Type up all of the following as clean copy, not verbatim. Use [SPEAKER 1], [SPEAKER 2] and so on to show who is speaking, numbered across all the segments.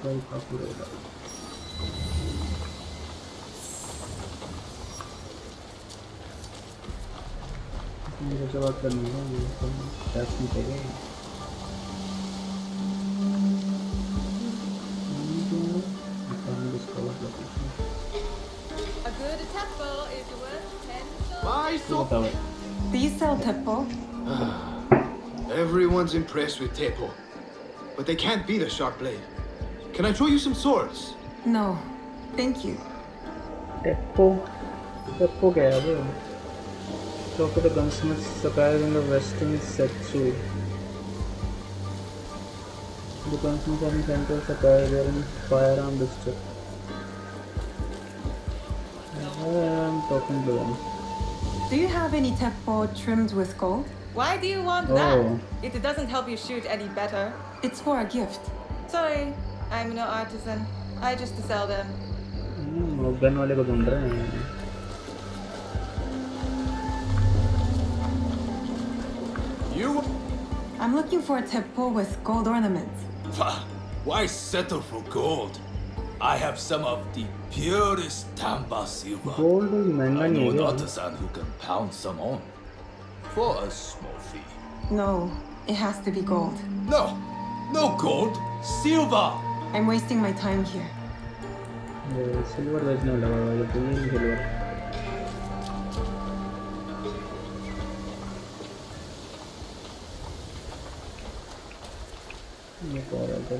[SPEAKER 1] Very popular. मुझे जवाब करनी है ये तो टैक्स नहीं चाहिए
[SPEAKER 2] A good Teppo is worth 10
[SPEAKER 3] Why so?
[SPEAKER 4] Do you sell Teppo?
[SPEAKER 3] Everyone's impressed with Teppo, but they can't beat a sharp blade. Can I show you some swords?
[SPEAKER 4] No, thank you.
[SPEAKER 1] Teppo क्या है वो? Talk to the gunsmith suppliers in the western section. The gunsmith are in central suppliers there in firearm district. I'm talking to them.
[SPEAKER 4] Do you have any Teppo trimmed with gold?
[SPEAKER 2] Why do you want
[SPEAKER 1] Oh.
[SPEAKER 2] that? It doesn't help you shoot any better.
[SPEAKER 4] It's for a gift.
[SPEAKER 2] Sorry, I'm no artisan. I just sell them.
[SPEAKER 1] वो gun वाले को ढूंढ रहे हैं.
[SPEAKER 3] You?
[SPEAKER 4] I'm looking for a Teppo with gold ornaments.
[SPEAKER 5] Why settle for gold? I have some of the purest Tamba silver.
[SPEAKER 1] Gold is महंगा
[SPEAKER 5] I
[SPEAKER 1] नहीं
[SPEAKER 5] know
[SPEAKER 1] है
[SPEAKER 5] an
[SPEAKER 1] क्या?
[SPEAKER 5] artisan who can pound some on for a small fee.
[SPEAKER 4] No, it has to be gold.
[SPEAKER 5] No, no gold, silver.
[SPEAKER 4] I'm wasting my time here.
[SPEAKER 1] Silver बेचने लगा हुआ है तो ये सिल्वर. ये क्या है तो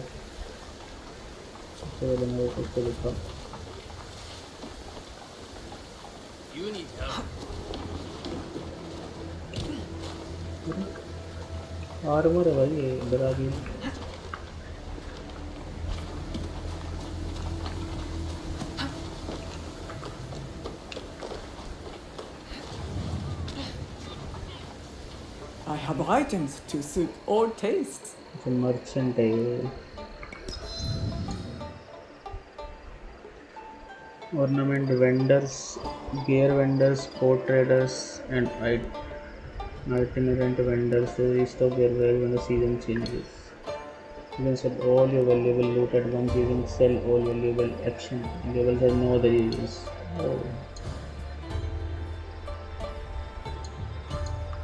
[SPEAKER 1] सबसे पहले मैं उसको लिखा.
[SPEAKER 5] You need help.
[SPEAKER 1] आर्मर है भाई ये इधर आ गई.
[SPEAKER 6] I have items to suit all tastes.
[SPEAKER 1] Merchant है ये. Ornament vendors, gear vendors, port traders, and itinerant vendors. They restock their value when the season changes. You can sell all your valuable loot at once. You can sell all valuable action. Levels have no other uses. Oh.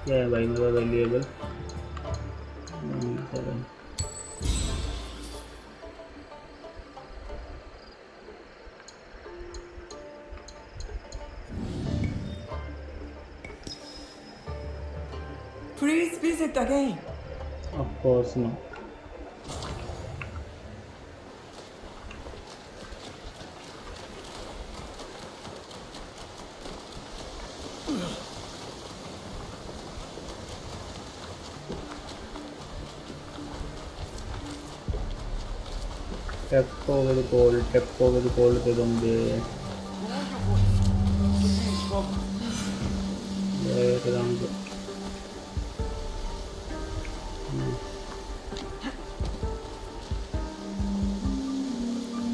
[SPEAKER 1] क्या है भाई मेरा valuable?
[SPEAKER 6] Please visit again.
[SPEAKER 1] Of course not. Teppo with gold दे दूँगे. ये रंग.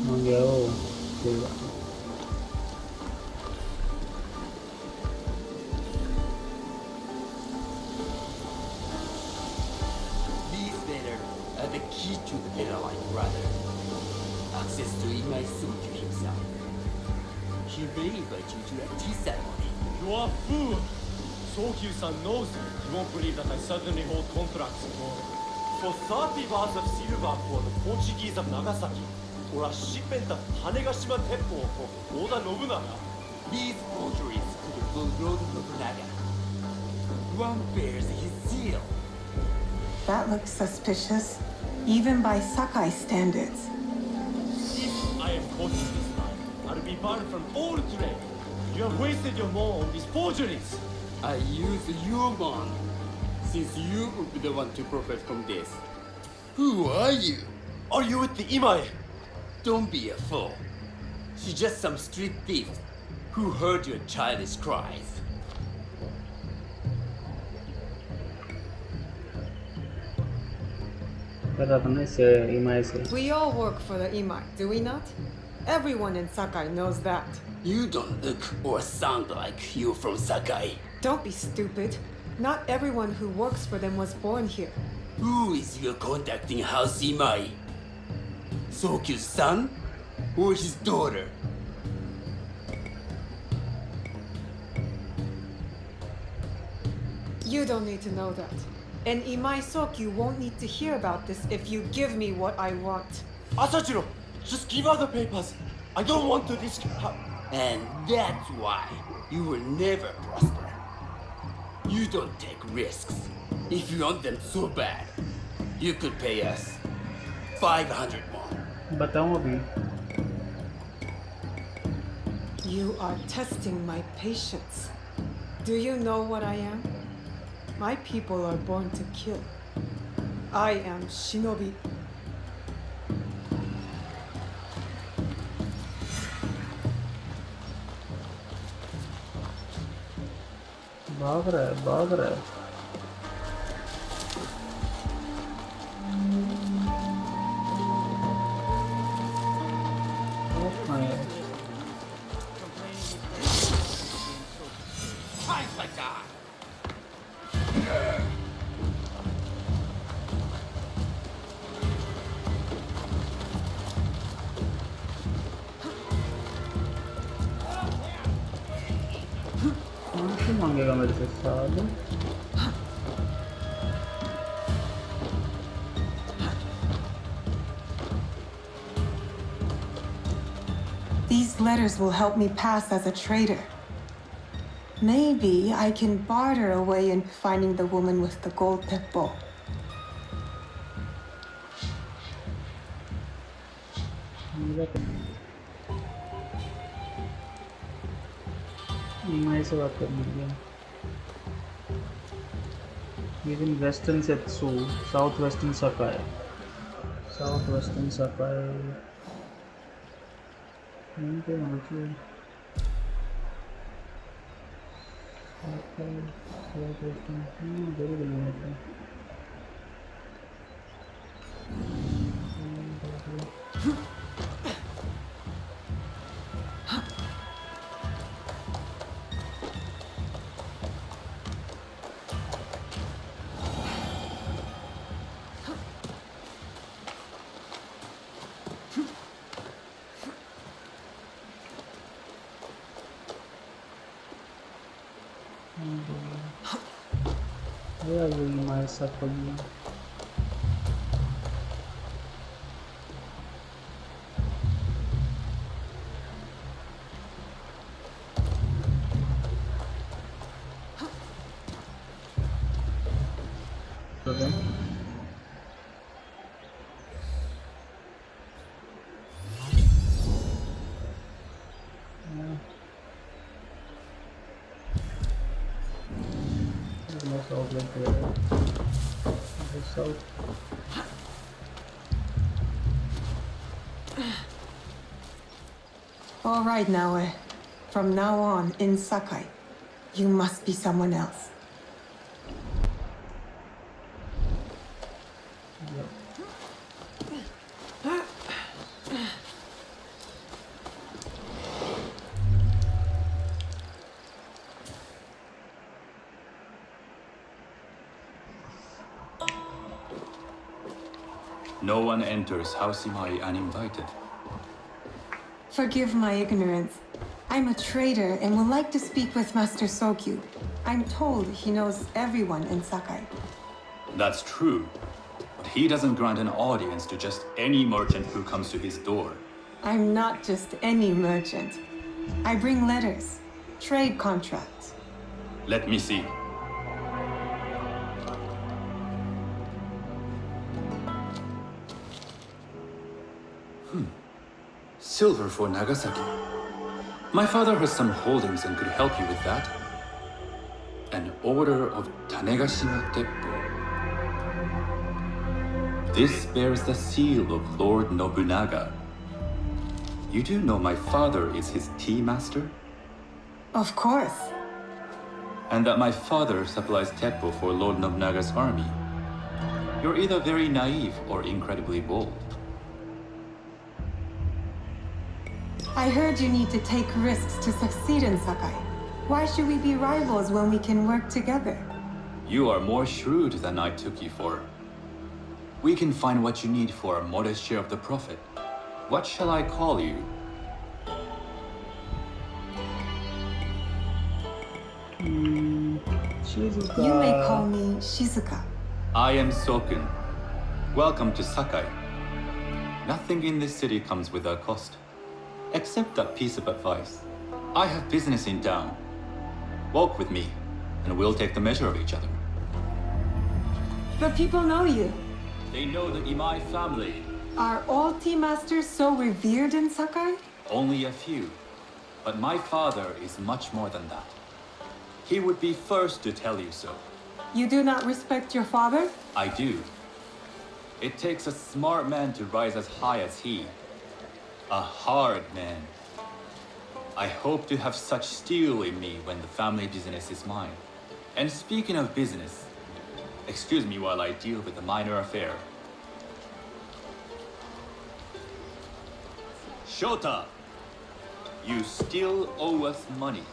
[SPEAKER 1] हो गया वो.
[SPEAKER 5] These letters are the key to the letter line, brother. Access to Imai Suju himself. He may invite you to a tea ceremony.
[SPEAKER 7] You are a fool! Sokyu-san knows me. You won't believe that I suddenly hold contracts for 30 bars of silver for the Portuguese of Nagasaki, or a shipment of Tanegashima Teppo for Oda Nobunaga.
[SPEAKER 5] These forgeries could fool Lord Nobunaga. One bears his seal.
[SPEAKER 4] That looks suspicious, even by Sakai standards.
[SPEAKER 7] If I am caught this time, I'll be barred from all trade. You have wasted your more on these forgeries.
[SPEAKER 5] I use human, since you would be the one to profit from this. Who are you?
[SPEAKER 7] Are you with the Imai?
[SPEAKER 5] Don't be a fool. She's just some street thief who heard your childish cries.
[SPEAKER 1] कर रहा था ना इससे ईमाई से.
[SPEAKER 2] We all work for the Imai, do we not? Everyone in Sakai knows that.
[SPEAKER 5] You don't look or sound like you from Sakai.
[SPEAKER 2] Don't be stupid. Not everyone who works for them was born here.
[SPEAKER 5] Who is your contacting House Imai? Sokyu's son or his daughter?
[SPEAKER 2] You don't need to know that. And Imai Sokyu won't need to hear about this if you give me what I want.
[SPEAKER 7] Asajiro, just give her the papers. I don't want to risk.
[SPEAKER 5] And that's why you will never prosper. You don't take risks. If you want them so bad, you could pay us 500 more.
[SPEAKER 1] बताऊं अभी.
[SPEAKER 2] You are testing my patience. Do you know what I am? My people are born to kill. I am shinobi.
[SPEAKER 1] भाग रहा है, भाग रहा है.
[SPEAKER 5] Times like that.
[SPEAKER 1] कौन सी मांगेगा मेरे से साले?
[SPEAKER 4] These letters will help me pass as a traitor. Maybe I can barter a way into finding the woman with the gold Teppo.
[SPEAKER 1] ईमाई से बात करनी है. He's in Western Setsu, Southwestern Sakai. Southwestern Sakai. नहीं तो मुझे. Sakai, Southwestern. very good one. Where are you, my Sakai? Okay. South.
[SPEAKER 4] All right, Naoe. From now on, in Sakai, you must be someone else.
[SPEAKER 8] No one enters House Imai uninvited.
[SPEAKER 4] Forgive my ignorance. I'm a traitor and would like to speak with Master Sokyu. I'm told he knows everyone in Sakai.
[SPEAKER 8] That's true. But he doesn't grant an audience to just any merchant who comes to his door.
[SPEAKER 4] I'm not just any merchant. I bring letters, trade contracts.
[SPEAKER 8] Let me see. Silver for Nagasaki. My father has some holdings and could help you with that. An order of Tanegashima Teppo. This bears the seal of Lord Nobunaga. You do know my father is his tea master?
[SPEAKER 4] Of course.
[SPEAKER 8] And that my father supplies Teppo for Lord Nobunaga's army. You're either very naive or incredibly bold.
[SPEAKER 4] I heard you need to take risks to succeed in Sakai. Why should we be rivals when we can work together?
[SPEAKER 8] You are more shrewd than I took you for. We can find what you need for a modest share of the profit. What shall I call you?
[SPEAKER 1] Shizuka.
[SPEAKER 4] You may call me Shizuka.
[SPEAKER 8] I am Sokun. Welcome to Sakai. Nothing in this city comes without cost. Except a piece of advice. I have business in town. Walk with me, and we'll take the measure of each other.
[SPEAKER 4] The people know you.
[SPEAKER 8] They know the Imai family.
[SPEAKER 4] Are all tea masters so revered in Sakai?
[SPEAKER 8] Only a few. But my father is much more than that. He would be first to tell you so.
[SPEAKER 4] You do not respect your father?
[SPEAKER 8] I do. It takes a smart man to rise as high as he. A hard man. I hope to have such steel in me when the family business is mine. And speaking of business, excuse me while I deal with a minor affair. Shota! You still owe us money.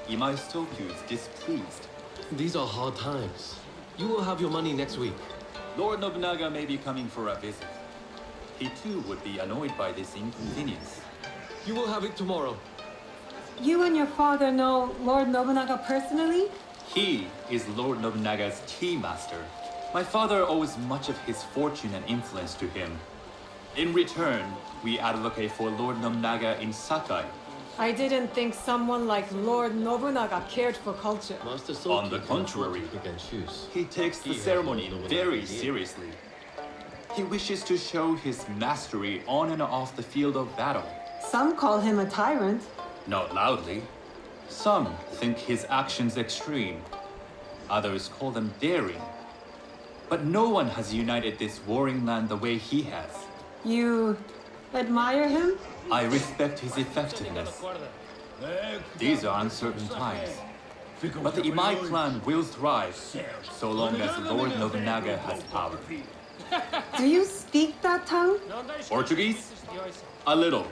[SPEAKER 8] Imai Stokyu is displeased.
[SPEAKER 7] These are hard times. You will have your money next week.
[SPEAKER 8] Lord Nobunaga may be coming for a visit. He too would be annoyed by this inconvenience.
[SPEAKER 7] You will have it tomorrow.
[SPEAKER 4] You and your father know Lord Nobunaga personally?
[SPEAKER 8] He is Lord Nobunaga's tea master. My father owes much of his fortune and influence to him. In return, we advocate for Lord Nobunaga in Sakai.
[SPEAKER 2] I didn't think someone like Lord Nobunaga cared for culture.
[SPEAKER 7] Master
[SPEAKER 8] On the contrary,
[SPEAKER 7] pick and choose.
[SPEAKER 8] he takes the
[SPEAKER 7] He has
[SPEAKER 8] ceremony
[SPEAKER 7] Lord Nobunaga
[SPEAKER 8] very
[SPEAKER 7] here.
[SPEAKER 8] seriously. He wishes to show his mastery on and off the field of battle.
[SPEAKER 4] Some call him a tyrant.
[SPEAKER 8] Not loudly. Some think his actions extreme. Others call them daring. But no one has united this warring land the way he has.
[SPEAKER 4] You admire him?
[SPEAKER 8] I respect his effectiveness. These are uncertain times. But the Imai clan will thrive, so long as Lord Nobunaga has power.
[SPEAKER 4] Do you speak that tongue?
[SPEAKER 8] Portuguese? A little.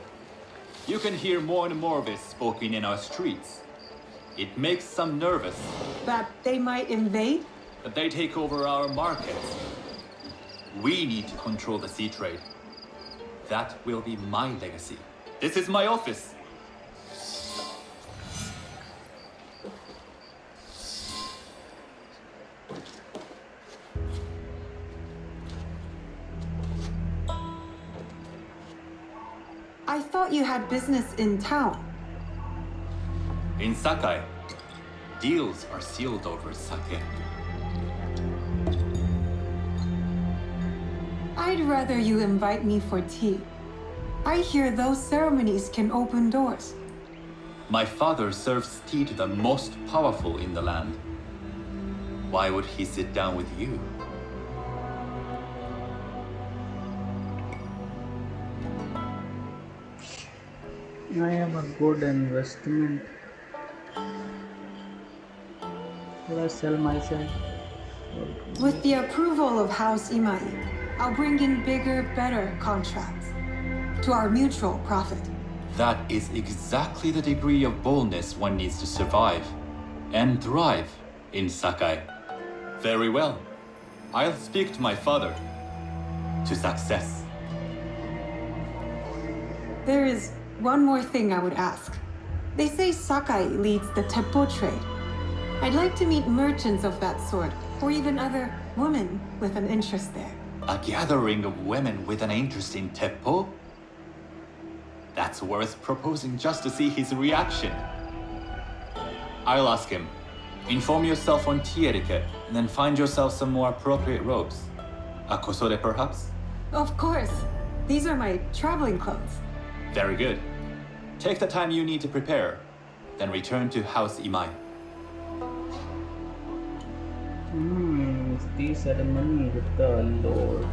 [SPEAKER 8] You can hear more and more of it spoken in our streets. It makes some nervous
[SPEAKER 4] That they might invade?
[SPEAKER 8] that they take over our markets. We need to control the sea trade. That will be my legacy. This is my office.
[SPEAKER 4] I thought you had business in town.
[SPEAKER 8] In Sakai, deals are sealed over sake.
[SPEAKER 4] I'd rather you invite me for tea. I hear those ceremonies can open doors.
[SPEAKER 8] My father serves tea to the most powerful in the land. Why would he sit down with you?
[SPEAKER 1] I am a good investment. Should I sell myself?
[SPEAKER 4] With the approval of House Imai, I'll bring in bigger, better contracts. To our mutual profit.
[SPEAKER 8] That is exactly the degree of boldness one needs to survive and thrive in Sakai. Very well. I'll speak to my father. To success.
[SPEAKER 4] There is one more thing I would ask. They say Sakai leads the Teppo trade. I'd like to meet merchants of that sort, or even other women with an interest there.
[SPEAKER 8] A gathering of women with an interest in Teppo? That's worth proposing just to see his reaction. I'll ask him. Inform yourself on tea etiquette, and then find yourself some more appropriate robes. A kosore, perhaps?
[SPEAKER 4] Of course. These are my traveling clothes.
[SPEAKER 8] Very good. Take the time you need to prepare, then return to House Imai.
[SPEAKER 1] Tea ceremony with the Lord.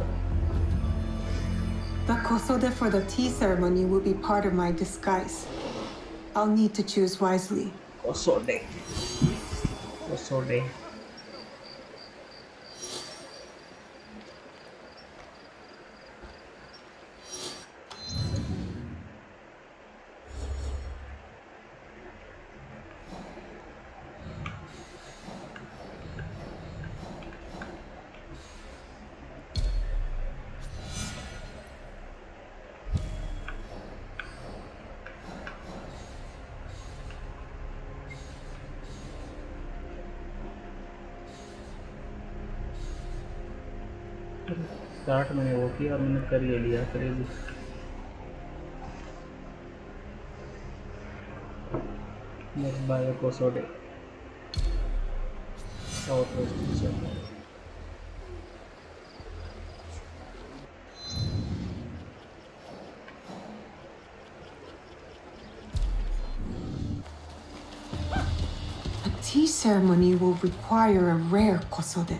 [SPEAKER 4] The kosode for the tea ceremony will be part of my disguise. I'll need to choose wisely.
[SPEAKER 1] Kosode. Kosode. Start मैंने वो किया और मैंने कर ले लिया crazy. Next buy a Kosode. Southwest December.
[SPEAKER 4] A tea ceremony will require a rare kosode.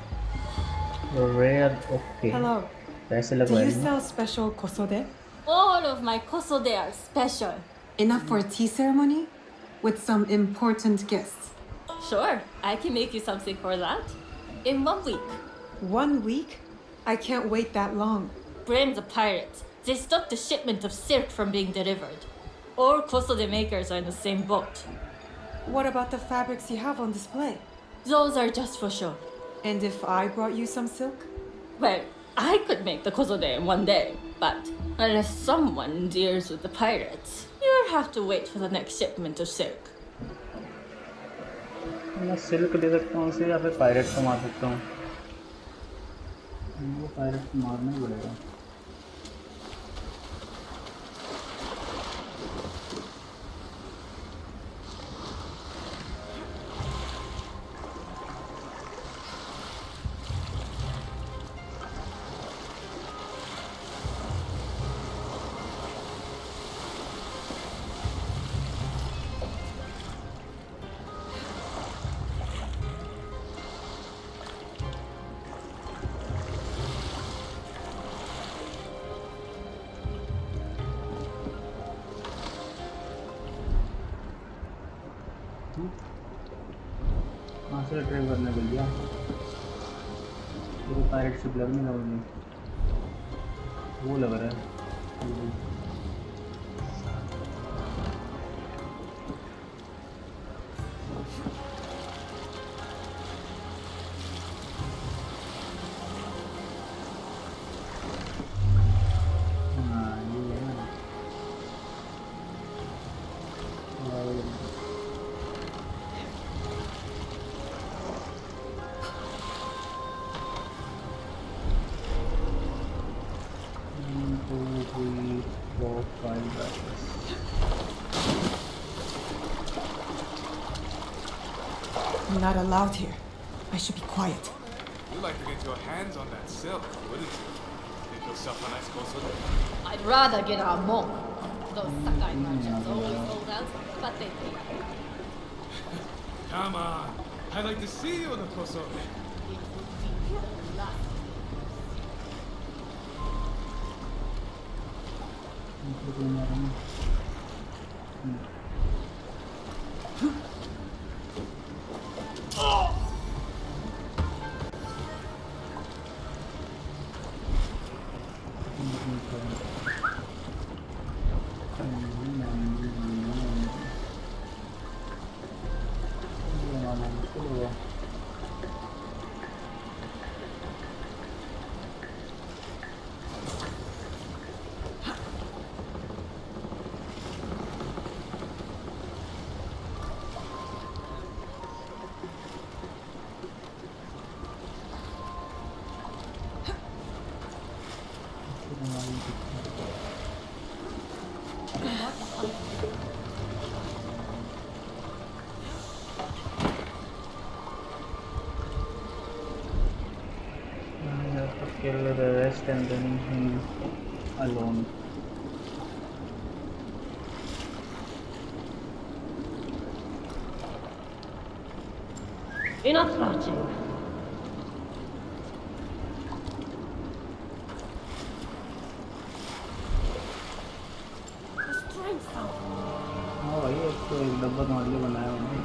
[SPEAKER 1] Rare, okay.
[SPEAKER 2] Hello.
[SPEAKER 1] पैसे
[SPEAKER 2] Do
[SPEAKER 1] लगवाए
[SPEAKER 2] you
[SPEAKER 1] ना?
[SPEAKER 2] sell special kosode?
[SPEAKER 9] All of my kosode are special.
[SPEAKER 4] Enough for a tea ceremony? With some important guests.
[SPEAKER 9] Sure, I can make you something for that. In 1 week.
[SPEAKER 2] 1 week? I can't wait that long.
[SPEAKER 9] Blame the pirates. They stopped the shipment of silk from being delivered. All kosode makers are in the same boat.
[SPEAKER 2] What about the fabrics you have on display?
[SPEAKER 9] Those are just for show.
[SPEAKER 2] And if I brought you some silk?
[SPEAKER 9] Well, I could make the kosode in 1 day, but unless someone deals with the pirates, you'll have to wait for the next shipment of silk.
[SPEAKER 1] मैं silk दे सकता हूँ उसे या फिर pirate को मार सकता हूँ। वो पायरेट को मारना ही पड़ेगा। कहाँ से ड्राइव करने के लिए वो पायरेट शिप लगने लगा मुझे वो लग रहा है हाँ ये है
[SPEAKER 2] I'm not allowed here. I should be quiet.
[SPEAKER 3] You'd like to get your hands on that silk, wouldn't you? Make yourself a nice kosode.
[SPEAKER 9] I'd rather get our monk. Those Sakai merchants always hold out, but they pay.
[SPEAKER 3] Come on. I'd like to see you in the kosode.
[SPEAKER 9] It would be the last.
[SPEAKER 1] Kill the rest and then him alone.
[SPEAKER 9] Enough marching.
[SPEAKER 1] हाँ भाई उसको एक डब्बा normally बनाया उन्होंने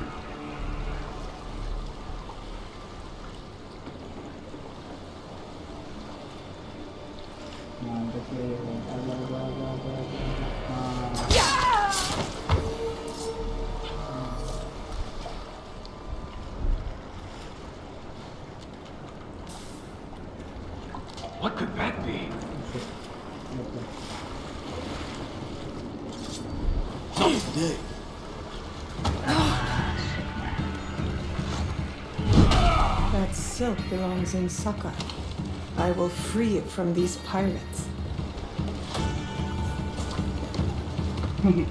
[SPEAKER 1] हाँ देखिए
[SPEAKER 3] What could that be?
[SPEAKER 2] That silk belongs in Sakai. I will free it from these pirates.
[SPEAKER 7] Get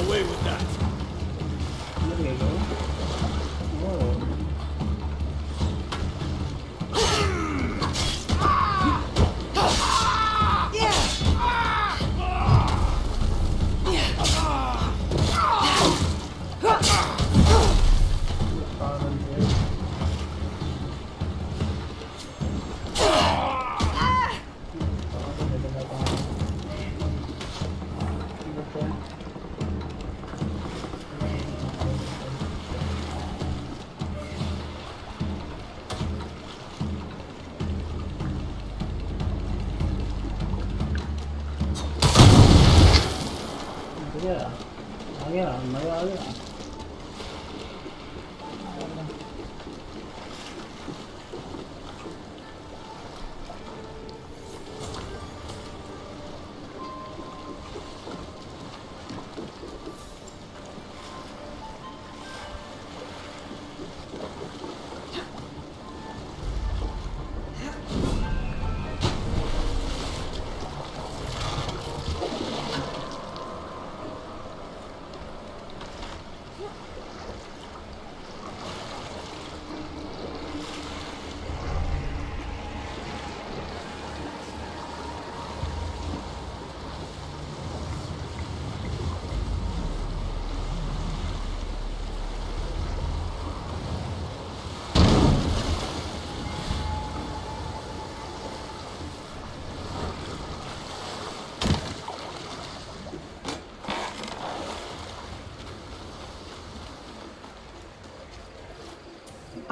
[SPEAKER 7] away with that.
[SPEAKER 1] There you go. Oh. आ गया मजा आ गया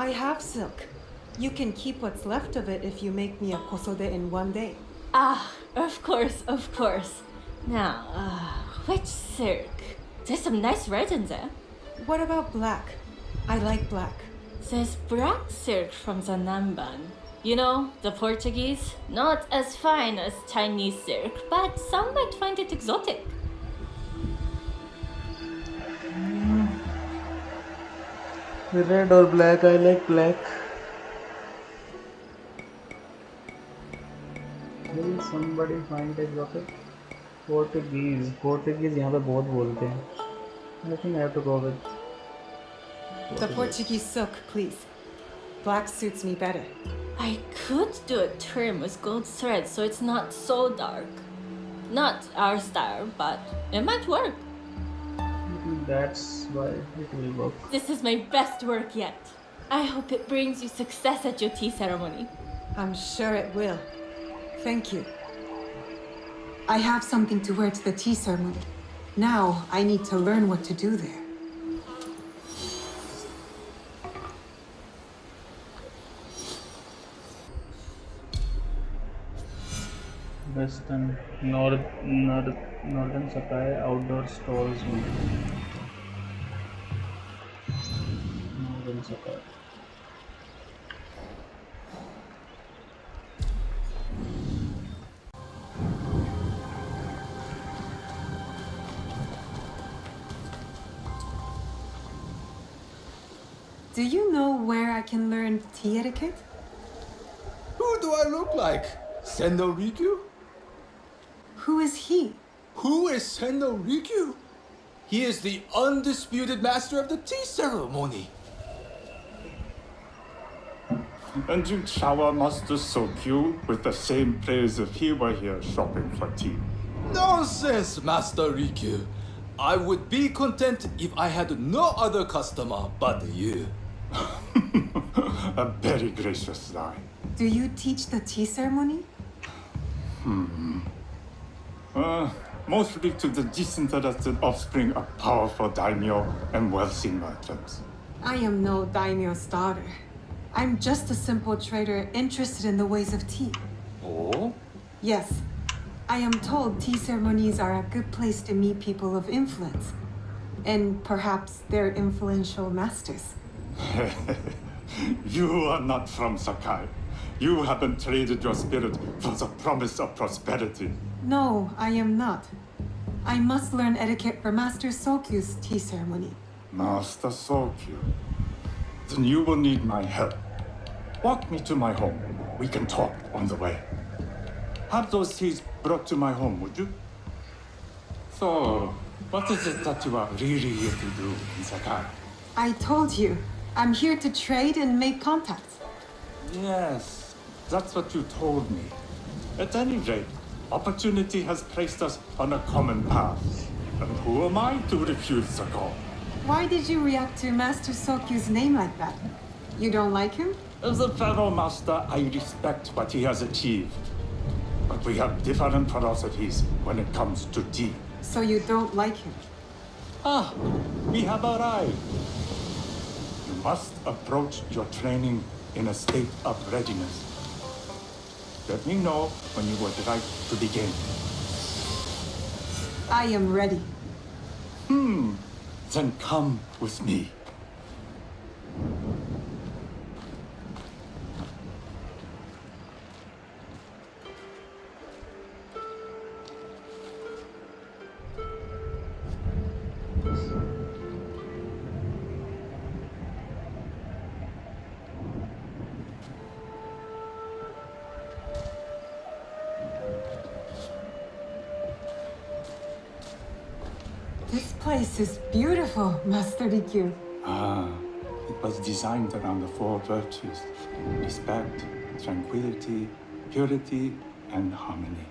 [SPEAKER 2] I have silk. You can keep what's left of it if you make me a kosode in one day.
[SPEAKER 9] Ah, of course, of course. Now, which silk? There's some nice red in there.
[SPEAKER 2] What about black? I like black.
[SPEAKER 9] There's black silk from the Namban. You know, the Portuguese. Not as fine as Chinese silk, but some might find it exotic.
[SPEAKER 1] Red or black? I like black. Will somebody find exotic? Portuguese यहाँ पे बहुत बोलते हैं. I think I have to go with
[SPEAKER 2] The Portuguese silk, please. Black suits me better.
[SPEAKER 9] I could do a trim with gold thread so it's not so dark. Not our style, but it might work.
[SPEAKER 1] That's why it will work.
[SPEAKER 9] This is my best work yet. I hope it brings you success at your tea ceremony.
[SPEAKER 2] I'm sure it will. Thank you.
[SPEAKER 4] I have something to wear to the tea ceremony. Now I need to learn what to do there.
[SPEAKER 1] Northern Sakai outdoor stalls only. Northern Sakai.
[SPEAKER 4] Do you know where I can learn tea etiquette?
[SPEAKER 5] Who do I look like? Sendo Rikyu?
[SPEAKER 4] Who is he?
[SPEAKER 5] Who is Sendo Rikyu? He is the undisputed master of the tea ceremony.
[SPEAKER 10] And you shower Master Sokyu with the same praise if he were here shopping for tea.
[SPEAKER 5] Nonsense, Master Rikyu. I would be content if I had no other customer but you.
[SPEAKER 10] A very gracious lie.
[SPEAKER 4] Do you teach the tea ceremony?
[SPEAKER 10] Mostly to the disinterested offspring of powerful daimyo and wealthy merchants.
[SPEAKER 4] I am no daimyo's daughter. I'm just a simple trader interested in the ways of tea.
[SPEAKER 10] Oh?
[SPEAKER 4] Yes, I am told tea ceremonies are a good place to meet people of influence. And perhaps their influential masters.
[SPEAKER 10] You are not from Sakai. You haven't traded your spirit for the promise of prosperity.
[SPEAKER 4] No, I am not. I must learn etiquette for Master Sokyu's tea ceremony.
[SPEAKER 10] Master Sokyu. Then you will need my help. Walk me to my home. We can talk on the way. Have those teas brought to my home, would you? So, what is it that you are really here to do in Sakai?
[SPEAKER 4] I told you, I'm here to trade and make contacts.
[SPEAKER 10] Yes, that's what you told me. At any rate, opportunity has placed us on a common path. And who am I to refuse the call?
[SPEAKER 4] Why did you react to Master Sokyu's name like that? You don't like him?
[SPEAKER 10] As a fellow master, I respect what he has achieved. But we have different philosophies when it comes to tea.
[SPEAKER 4] So you don't like him?
[SPEAKER 10] Ah, we have arrived. You must approach your training in a state of readiness. Let me know when you would like to begin.
[SPEAKER 4] I am ready.
[SPEAKER 10] Then come with me.
[SPEAKER 4] This place is beautiful, Master Rikyu.
[SPEAKER 10] Ah, it was designed around the four virtues: respect, tranquility, purity, and harmony.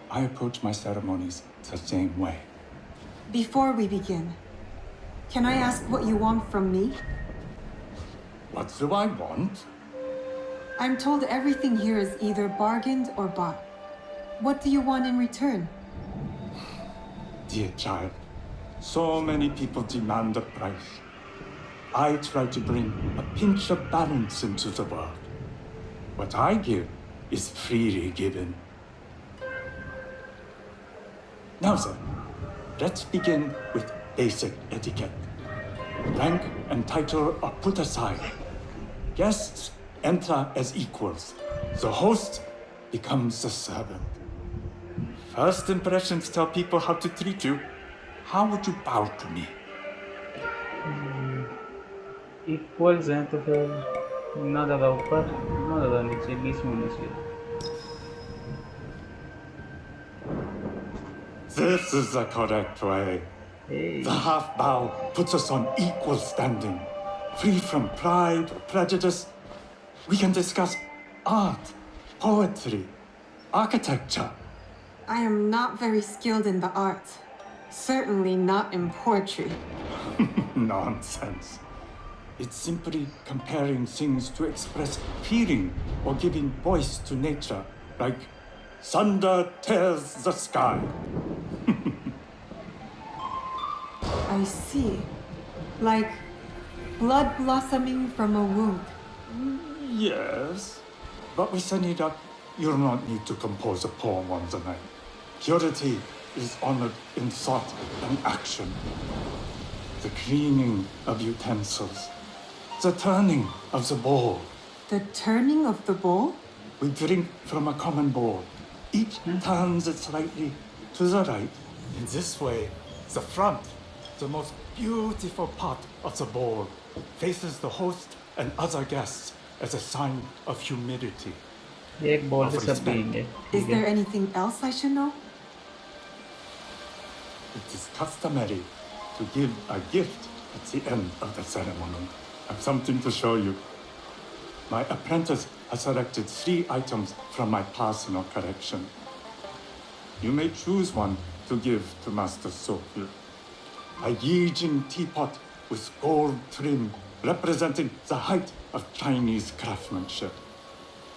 [SPEAKER 10] I approach my ceremonies the same way.
[SPEAKER 4] Before we begin, can I ask what you want from me?
[SPEAKER 10] What do I want?
[SPEAKER 4] I'm told everything here is either bargained or bought. What do you want in return?
[SPEAKER 10] Dear child, so many people demand a price. I try to bring a pinch of balance into the world. What I give is freely given. Now then, let's begin with basic etiquette. Rank and title are put aside. Guests enter as equals. The host becomes the servant. First impressions tell people how to treat you. How would you bow to me?
[SPEAKER 1] Equals हैं तो फिर ना ज़्यादा ऊपर ना ज़्यादा नीचे, बीच में होना चाहिए.
[SPEAKER 10] This is the correct way.
[SPEAKER 1] Hey.
[SPEAKER 10] The half bow puts us on equal standing, free from pride or prejudice. We can discuss art, poetry, architecture.
[SPEAKER 4] I am not very skilled in the arts. Certainly not in poetry.
[SPEAKER 10] Nonsense. It's simply comparing things to express feeling or giving voice to nature, like thunder tears the sky.
[SPEAKER 4] I see. Like blood blossoming from a wound.
[SPEAKER 10] Yes, but with Sanida, you'll not need to compose a poem on the night. Purity is honored in thought and action. The cleaning of utensils, the turning of the bowl.
[SPEAKER 4] The turning of the bowl?
[SPEAKER 10] We drink from a common bowl. Each turns it slightly to the right. In this way, the front, the most beautiful part of the bowl, faces the host and other guests as a sign of humility.
[SPEAKER 1] एक ball
[SPEAKER 10] of
[SPEAKER 1] से सब
[SPEAKER 10] respect.
[SPEAKER 1] पिएंगे.
[SPEAKER 4] Is there anything else I should know?
[SPEAKER 10] It is customary to give a gift at the end of the ceremony. I have something to show you. My apprentice has selected 3 items from my personal collection. You may choose one to give to Master Sokyu. A Yijin teapot with gold trim representing the height of Chinese craftsmanship.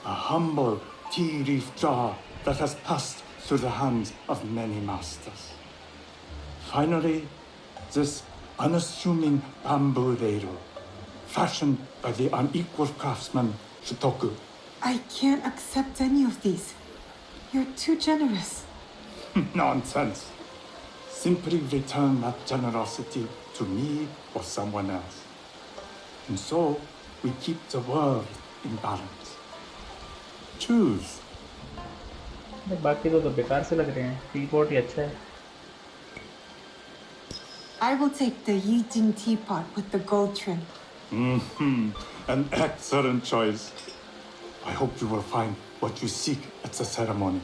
[SPEAKER 10] A humble tea leaf jar that has passed through the hands of many masters. Finally, this unassuming bamboo ladle, fashioned by the unequal craftsman Shutoku.
[SPEAKER 4] I can't accept any of these. You're too generous.
[SPEAKER 10] Nonsense. Simply return that generosity to me or someone else. And so, we keep the world in balance. Choose.
[SPEAKER 1] बाकी तो बेकार से लग रहे हैं. T pot ही अच्छा है.
[SPEAKER 4] I will take the Yijing teapot with the gold trim.
[SPEAKER 10] An excellent choice. I hope you will find what you seek at the ceremony.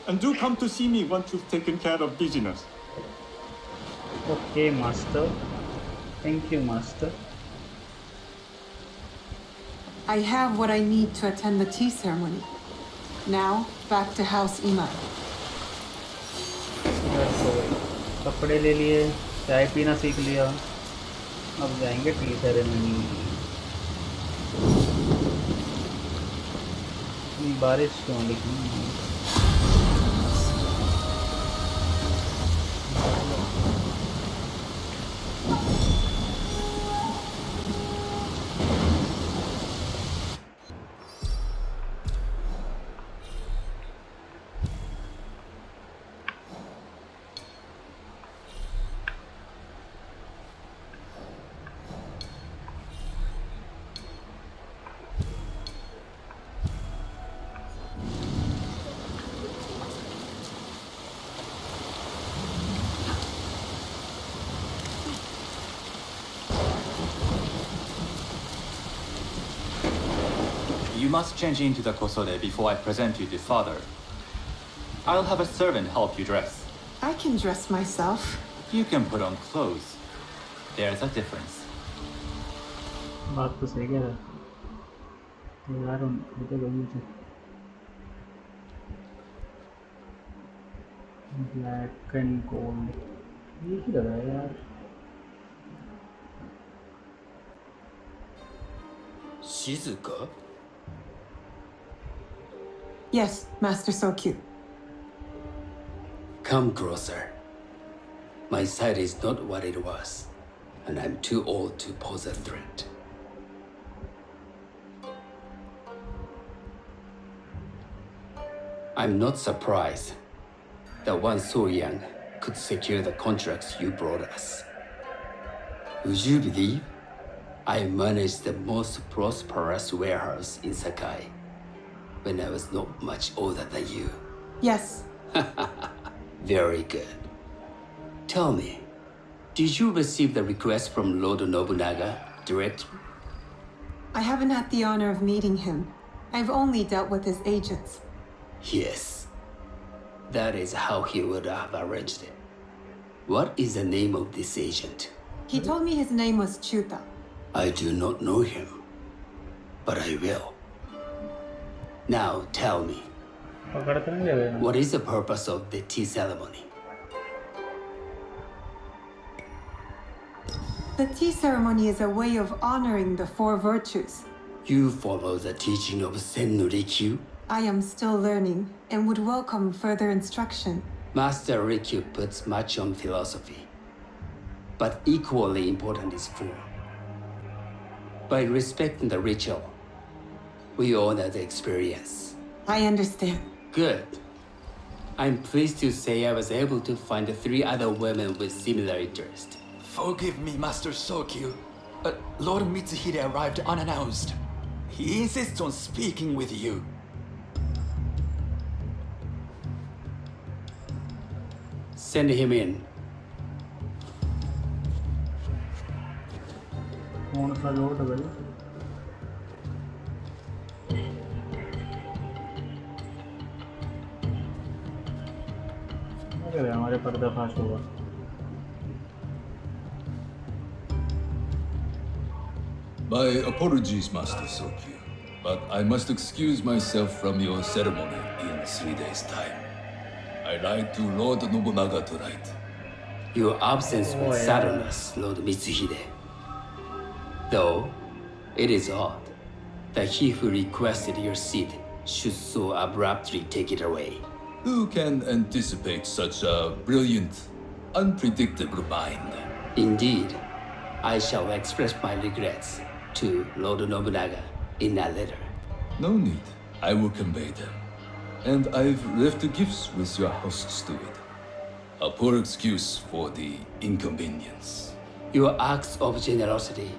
[SPEAKER 10] And do come to see me once you've taken care of business.
[SPEAKER 1] Okay, master. Thank you, master.
[SPEAKER 4] I have what I need to attend the tea ceremony. Now, back to House Ima.
[SPEAKER 1] Let's go. कपड़े ले लिए, चाय पीना सीख लिया, अब जाएंगे T ceremony. बारिश क्यों लिखी?
[SPEAKER 8] You must change into the kosode before I present you to father. I'll have a servant help you dress.
[SPEAKER 4] I can dress myself.
[SPEAKER 8] You can put on clothes. There's a difference.
[SPEAKER 1] बात तो सही कह रहा है यार, ये तो मुझे ब्लैक एंड गोल्ड ये ही लग रहा है यार।
[SPEAKER 5] Shizuka?
[SPEAKER 4] Yes, Master Sokyu.
[SPEAKER 5] Come closer. My sight is not what it was, and I'm too old to pose a threat. I'm not surprised that one so young could secure the contracts you brought us. Would you believe I managed the most prosperous warehouse in Sakai when I was not much older than you?
[SPEAKER 4] Yes.
[SPEAKER 5] Very good. Tell me, did you receive the request from Lord Nobunaga directly?
[SPEAKER 4] I haven't had the honor of meeting him. I've only dealt with his agents.
[SPEAKER 5] Yes. That is how he would have arranged it. What is the name of this agent?
[SPEAKER 4] He told me his name was Chuta.
[SPEAKER 5] I do not know him, but I will. Now tell me, what is the purpose of the tea ceremony?
[SPEAKER 4] The tea ceremony is a way of honoring the four virtues.
[SPEAKER 5] You follow the teaching of Sennu Rikyu?
[SPEAKER 4] I am still learning and would welcome further instruction.
[SPEAKER 5] Master Rikyu puts much on philosophy, but equally important is form. By respecting the ritual, we honor the experience.
[SPEAKER 4] I understand.
[SPEAKER 5] Good. I'm pleased to say I was able to find 3 other women with similar interest.
[SPEAKER 11] Forgive me, Master Sokyu, but Lord Mitsuhide arrived unannounced. He insists on speaking with you.
[SPEAKER 5] Send him in.
[SPEAKER 1] कौन सा load है भाई? अरे हमारे पर्दाफाश होगा।
[SPEAKER 12] My apologies, Master Sokyu, but I must excuse myself from your ceremony in 3 days' time. I write to Lord Nobunaga tonight.
[SPEAKER 5] Your absence would sadden us, Lord Mitsuhide. Though, it is odd that he who requested your seat should so abruptly take it away.
[SPEAKER 12] Who can anticipate such a brilliant, unpredictable mind?
[SPEAKER 5] Indeed, I shall express my regrets to Lord Nobunaga in a letter.
[SPEAKER 12] No need. I will convey them. And I've left the gifts with your house steward. A poor excuse for the inconvenience.
[SPEAKER 5] Your acts of generosity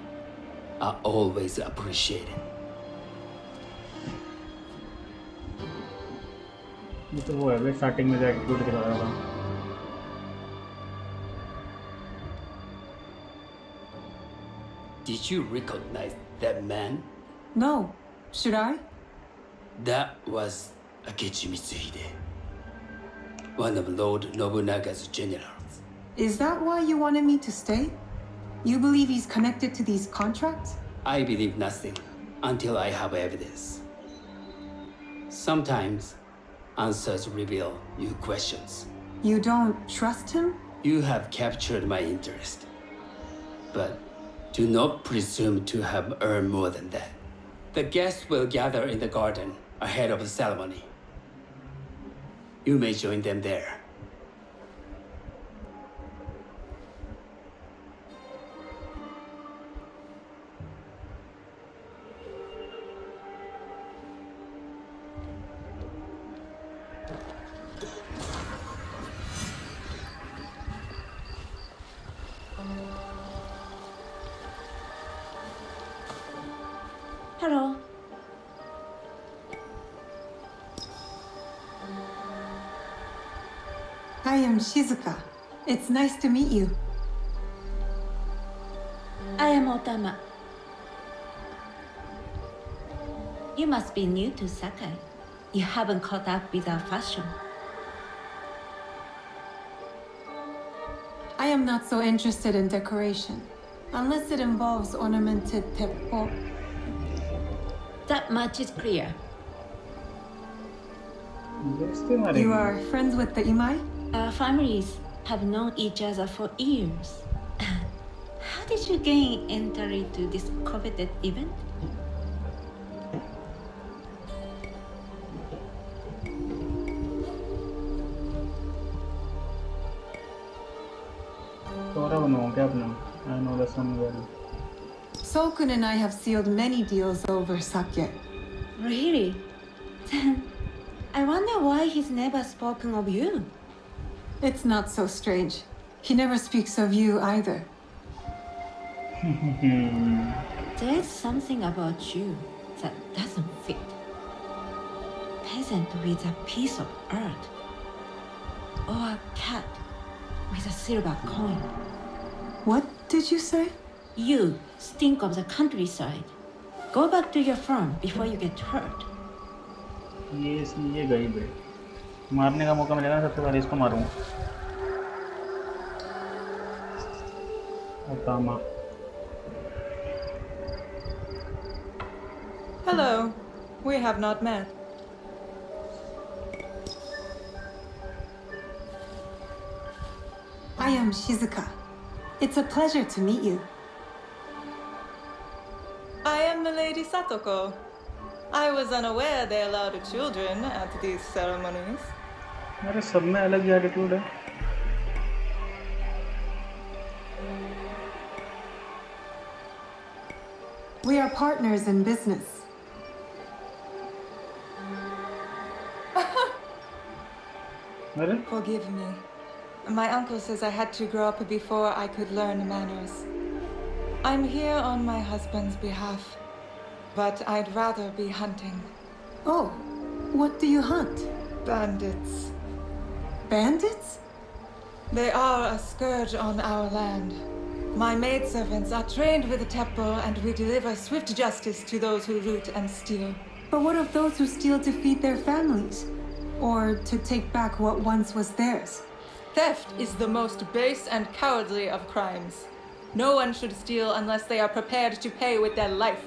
[SPEAKER 5] are always appreciated.
[SPEAKER 1] ये तो वो है भाई, starting में attitude दिखा रहा था।
[SPEAKER 5] Did you recognize that man?
[SPEAKER 4] No. Should I?
[SPEAKER 5] That was Akechi Mitsuhide, one of Lord Nobunaga's generals.
[SPEAKER 4] Is that why you wanted me to stay? You believe he's connected to these contracts?
[SPEAKER 5] I believe nothing until I have evidence. Sometimes answers reveal new questions.
[SPEAKER 4] You don't trust him?
[SPEAKER 5] You have captured my interest, but do not presume to have earned more than that. The guests will gather in the garden ahead of the ceremony. You may join them there.
[SPEAKER 9] Hello.
[SPEAKER 4] I am Shizuka. It's nice to meet you.
[SPEAKER 13] I am Otama. You must be new to Sakai. You haven't caught up with our fashion.
[SPEAKER 4] I am not so interested in decoration, unless it involves ornamented teppo.
[SPEAKER 13] That much is clear.
[SPEAKER 4] You are friends with the Imai?
[SPEAKER 13] Our families have known each other for years. How did you gain entry to this coveted event?
[SPEAKER 1] I know the song well.
[SPEAKER 4] Sokun and I have sealed many deals over sake.
[SPEAKER 13] Really? Then I wonder why he's never spoken of you.
[SPEAKER 4] It's not so strange. He never speaks of you either.
[SPEAKER 13] There's something about you that doesn't fit. Peasant with a piece of earth. Or a cat with a silver coin.
[SPEAKER 4] What did you say?
[SPEAKER 13] You stink of the countryside. Go back to your farm before you get hurt.
[SPEAKER 1] ये गई बे मारने का मौका मिलेगा ना सबसे पहले इसको मारूंगा ओतामा
[SPEAKER 2] Hello. We have not met.
[SPEAKER 4] I am Shizuka. It's a pleasure to meet you.
[SPEAKER 2] I am Milady Satoko. I was unaware they allowed children at these ceremonies.
[SPEAKER 1] अरे सब में अलग ही एटीट्यूड है
[SPEAKER 4] We are partners in business.
[SPEAKER 2] Forgive me. My uncle says I had to grow up before I could learn manners. I'm here on my husband's behalf, but I'd rather be hunting.
[SPEAKER 4] Oh, what do you hunt?
[SPEAKER 2] Bandits.
[SPEAKER 4] Bandits?
[SPEAKER 2] They are a scourge on our land. My maidservants are trained with the Teppo, and we deliver swift justice to those who loot and steal.
[SPEAKER 4] But what of those who steal to feed their families? Or to take back what once was theirs?
[SPEAKER 2] Theft is the most base and cowardly of crimes. No one should steal unless they are prepared to pay with their life.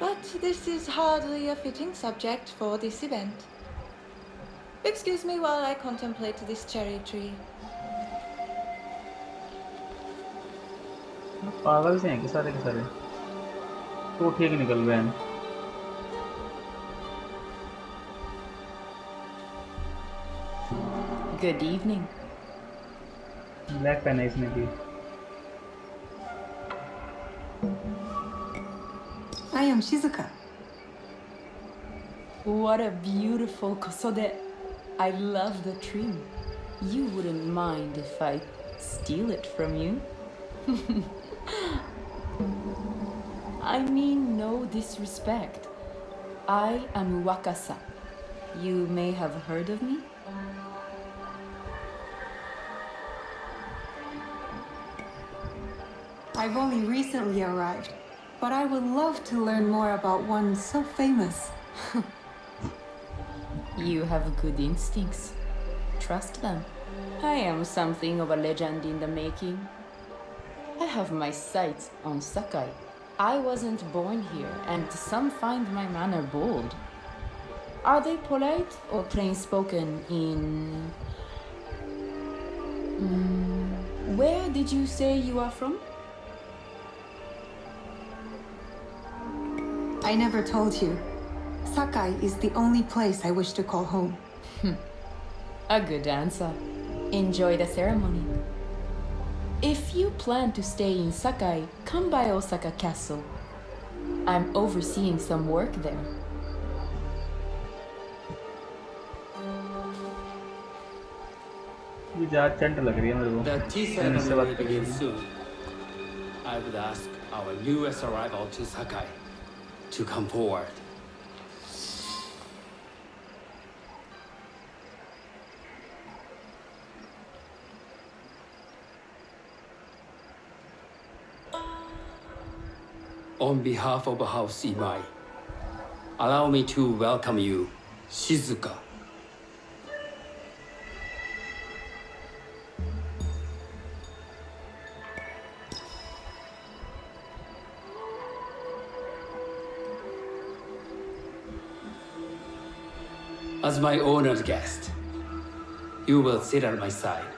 [SPEAKER 2] But this is hardly a fitting subject for this event. Excuse me while I contemplate this cherry tree.
[SPEAKER 1] पागल से हैं कि सारे के सारे तो ठीक निकल गए हैं
[SPEAKER 14] Good evening.
[SPEAKER 1] ब्लैक पहना है इसने भी
[SPEAKER 4] I am Shizuka.
[SPEAKER 14] What a beautiful kosode. I love the tree. You wouldn't mind if I steal it from you? I mean no disrespect. I am Wakasa. You may have heard of me?
[SPEAKER 4] I've only recently arrived, but I would love to learn more about one so famous.
[SPEAKER 14] You have good instincts. Trust them. I am something of a legend in the making. I have my sights on Sakai. I wasn't born here, and some find my manner bold. Are they polite or plain spoken in... Where did you say you are from?
[SPEAKER 4] I never told you. Sakai is the only place I wish to call home.
[SPEAKER 14] A good answer. Enjoy the ceremony. If you plan to stay in Sakai, come by Osaka Castle. I'm overseeing some work there.
[SPEAKER 1] ये ज़्यादा चंट लग रही है मेरे को।
[SPEAKER 5] The tea ceremony will begin soon. I would ask our newest arrival to Sakai to come forward. On behalf of House Imai, allow me to welcome you, Shizuka. As my honored guest, you will sit at my side,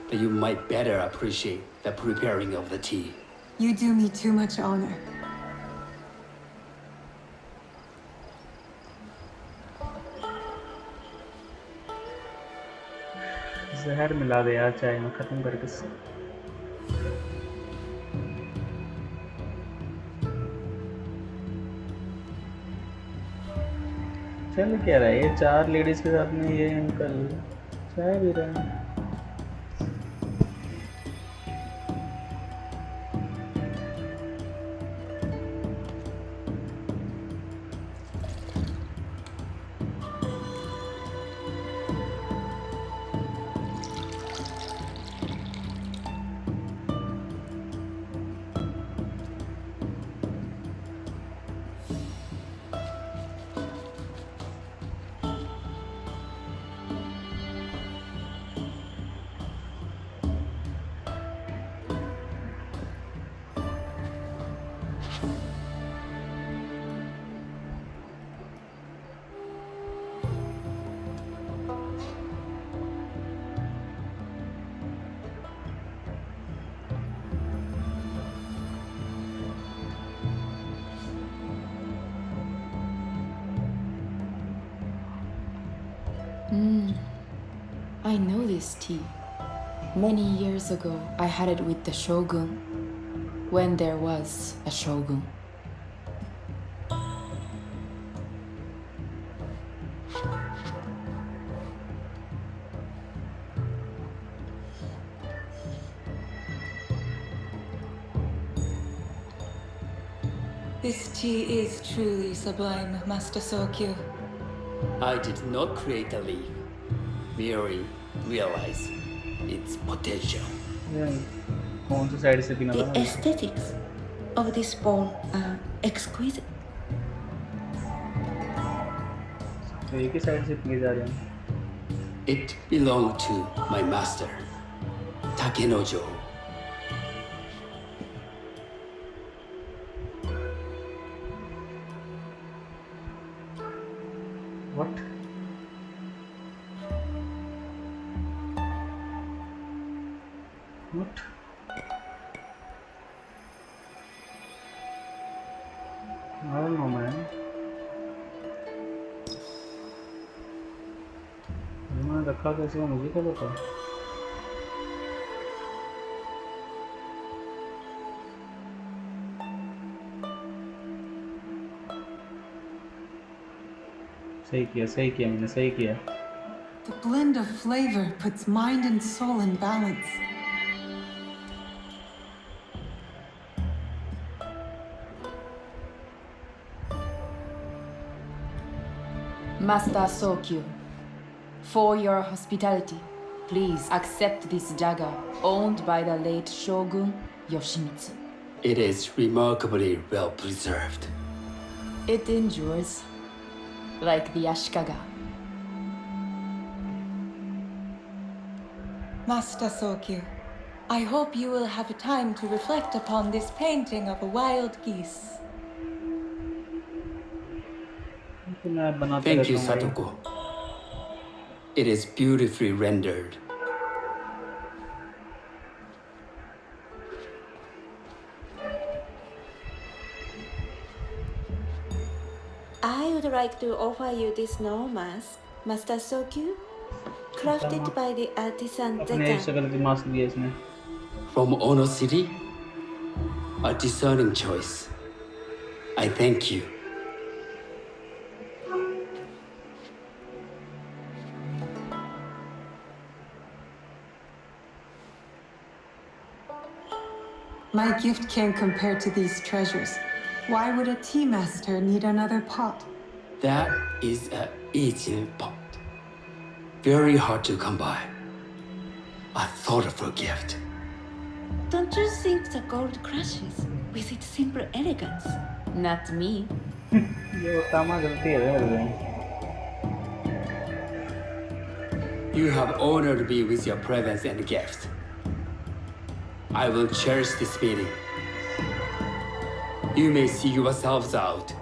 [SPEAKER 5] but you might better appreciate the preparing of the tea.
[SPEAKER 4] You do me too much honor.
[SPEAKER 1] जहर मिला दे यार चाय में खत्म करके चल क्या रहा है ये 4 लेडीज के साथ में ये अंकल चाय भी रहे हैं
[SPEAKER 14] I know this tea. Many years ago, I had it with the shogun, when there was a shogun.
[SPEAKER 2] This tea is truly sublime, Master Sokyu.
[SPEAKER 5] I did not create the leaf, merely realize its potential.
[SPEAKER 1] कौन सी side से पीना
[SPEAKER 13] The
[SPEAKER 1] था
[SPEAKER 13] aesthetics of this bowl are exquisite.
[SPEAKER 1] तो एक ही side से पिए जा रहे हैं
[SPEAKER 5] It belonged to my master, Takenojo.
[SPEAKER 1] What? What? I don't know, man. मैंने रखा कैसे हो मुझे क्या पता सही किया मैंने सही किया
[SPEAKER 4] The blend of flavor puts mind and soul in balance.
[SPEAKER 14] Master Sokyu, for your hospitality, please accept this dagger owned by the late Shogun Yoshimitsu.
[SPEAKER 5] It is remarkably well preserved.
[SPEAKER 14] It endures, like the Ashkaga.
[SPEAKER 4] Master Sokyu, I hope you will have time to reflect upon this painting of a wild geese.
[SPEAKER 1] मैं बनाते
[SPEAKER 5] Thank
[SPEAKER 1] रहता
[SPEAKER 5] you,
[SPEAKER 1] हूँ भाई।
[SPEAKER 5] Satoko. It is beautifully rendered.
[SPEAKER 13] I would like to offer you this snow mask, Master Sokyu, crafted by the artisan
[SPEAKER 1] अपने एक
[SPEAKER 13] Zeka.
[SPEAKER 1] शक्ल की mask दिया इसने।
[SPEAKER 5] From Ono City? A discerning choice. I thank you.
[SPEAKER 4] My gift can't compare to these treasures. Why would a tea master need another pot?
[SPEAKER 5] That is a aging pot. Very hard to come by. A thoughtful gift.
[SPEAKER 13] Don't you think the gold crashes with its simple elegance?
[SPEAKER 14] Not me.
[SPEAKER 1] ये वो तामा गलती है यार।
[SPEAKER 5] You have honored me with your presence and gift. I will cherish this meeting. You may see yourselves out.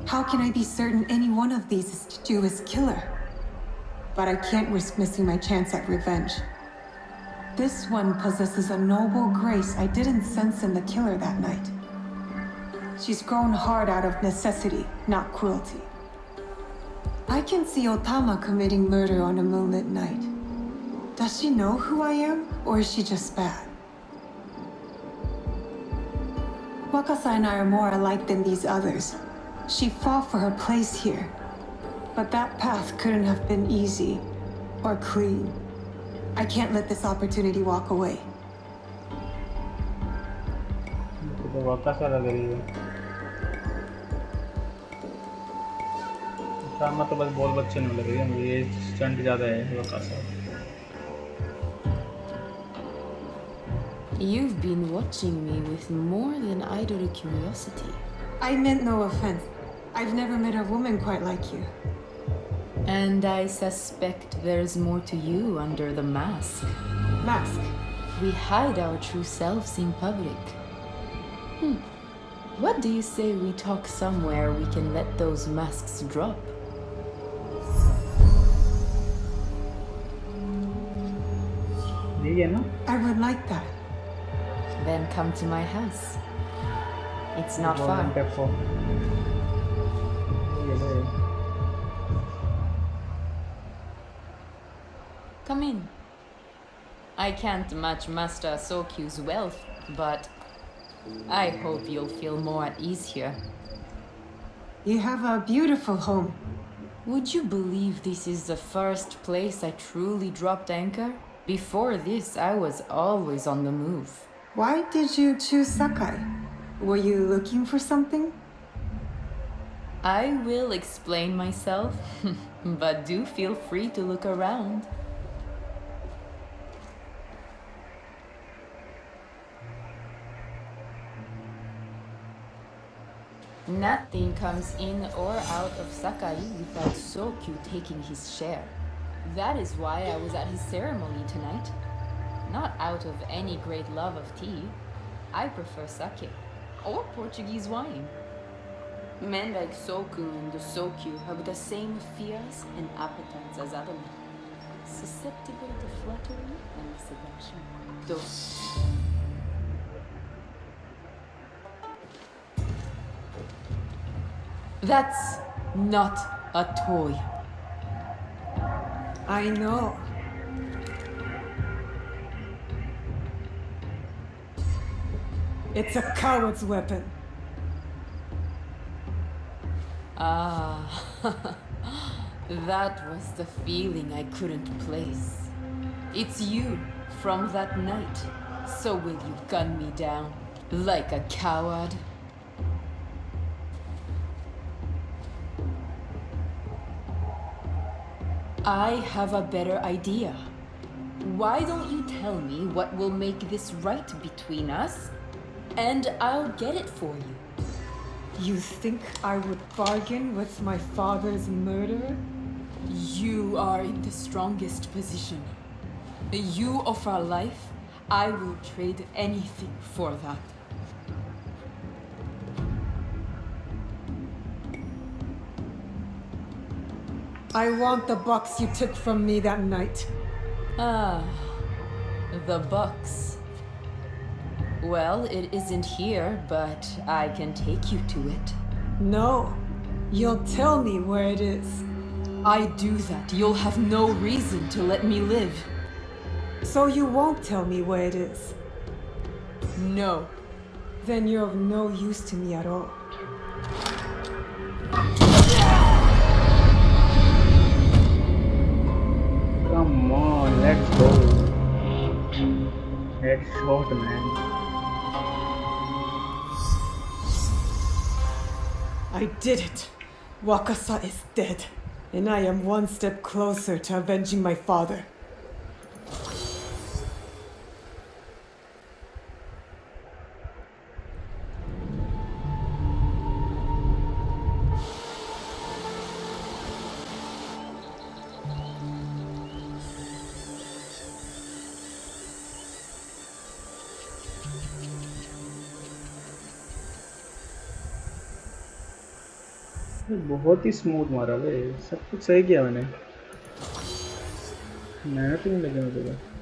[SPEAKER 4] How can I be certain any one of these is to do his killer? But I can't risk missing my chance at revenge. This one possesses a noble grace I didn't sense in the killer that night. She's grown hard out of necessity, not cruelty. I can see Otama committing murder on a moonlit night. Does she know who I am, or is she just bad? Wakasa and I are more alike than these others. She fought for her place here. But that path couldn't have been easy or clean. I can't let this opportunity walk away.
[SPEAKER 1] तो वापस वाला करिए। तामा तो बस ball बच्चे नहीं लग रही है मुझे, ये स्टंट ज़्यादा है वापस वाला।
[SPEAKER 14] You've been watching me with more than idle curiosity.
[SPEAKER 4] I meant no offense. I've never met a woman quite like you.
[SPEAKER 14] And I suspect there's more to you under the mask.
[SPEAKER 4] Mask?
[SPEAKER 14] We hide our true selves in public. What do you say we talk somewhere we can let those masks drop?
[SPEAKER 4] I would like that.
[SPEAKER 14] Then come to my house. It's not far.
[SPEAKER 1] Teppo.
[SPEAKER 14] Come in. I can't match Master Sokyu's wealth, but I hope you'll feel more at ease here.
[SPEAKER 4] You have a beautiful home.
[SPEAKER 14] Would you believe this is the first place I truly dropped anchor? Before this, I was always on the move.
[SPEAKER 4] Why did you choose Sakai? Were you looking for something?
[SPEAKER 14] I will explain myself, but do feel free to look around. Nothing comes in or out of Sakai without Sokyu taking his share. That is why I was at his ceremony tonight. Not out of any great love of tea. I prefer sake, or Portuguese wine. Men like Soku and the Sokyu have the same fears and appetites as other men. Susceptible to flattery and seduction. Though that's not a toy.
[SPEAKER 2] I know. It's a coward's weapon.
[SPEAKER 14] Ah, that was the feeling I couldn't place. It's you from that night. So will you gun me down like a coward? I have a better idea. Why don't you tell me what will make this right between us, and I'll get it for you.
[SPEAKER 2] You think I would bargain with my father's murderer?
[SPEAKER 14] You are in the strongest position. You offer life, I will trade anything for that.
[SPEAKER 2] I want the box you took from me that night.
[SPEAKER 14] Ah, the box. Well, it isn't here, but I can take you to it.
[SPEAKER 2] No, you'll tell me where it is.
[SPEAKER 14] I do that, you'll have no reason to let me live.
[SPEAKER 2] So you won't tell me where it is?
[SPEAKER 14] No.
[SPEAKER 2] Then you're of no use to me at all.
[SPEAKER 1] Come on, let's go. Headshot, man.
[SPEAKER 2] I did it. Wakasa is dead, and I am one step closer to avenging my father.
[SPEAKER 1] बहुत ही smooth मारा भाई, सब कुछ सही किया मैंने, मेहनत ही नहीं लगी मुझे।